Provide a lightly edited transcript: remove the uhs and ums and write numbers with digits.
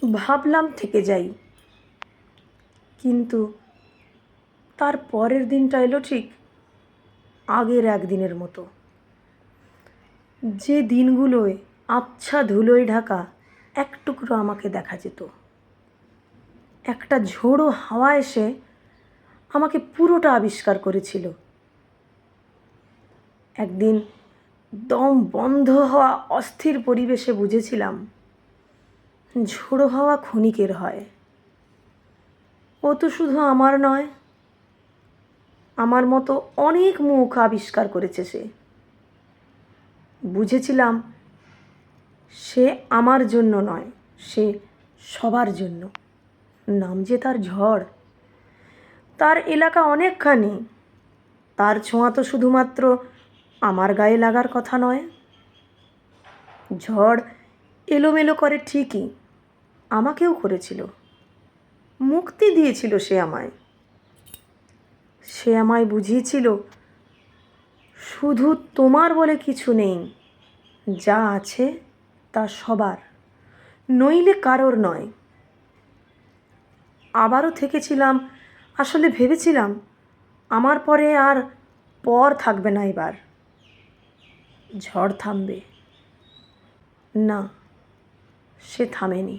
ভাবলাম থেকে যাই, কিন্তু তার পরের দিনটা এলো ঠিক আগের একদিনের মতো। যে দিনগুলোয় আবছা ধুলোয় ঢাকা এক টুকরো আমাকে দেখা যেত, একটা ঝোড়ো হাওয়া এসে আমাকে পুরোটা আবিষ্কার করেছিল। একদিন দম বন্ধ হওয়া অস্থির পরিবেশে বুঝেছিলাম ঝোড়ো হাওয়া ক্ষণিকের হয়। ও তো শুধু আমার নয়, আমার মতো অনেক মুখ আবিষ্কার করেছে সে। বুঝেছিলাম সে আমার জন্য নয়, সে সবার জন্য। নাম যে তার ঝড়। তার এলাকা অনেকখানি, তার ছোঁয়া তো শুধুমাত্র আমার গায়ে লাগার কথা নয়। ঝড় এলোমেলো করে ঠিকই, আমাকেও করেছিল, মুক্তি দিয়েছিল সে আমায়। সে আমায় বুঝিয়েছিল শুধু তোমার বলে কিছু নেই, যা আছে তা সবার, নইলে কারোর নয়। আবারও থেকেছিলাম, আসলে ভেবেছিলাম আমার পরে আর পর থাকবে না, এবার ঝড় থামবে। না, সে থামেনি।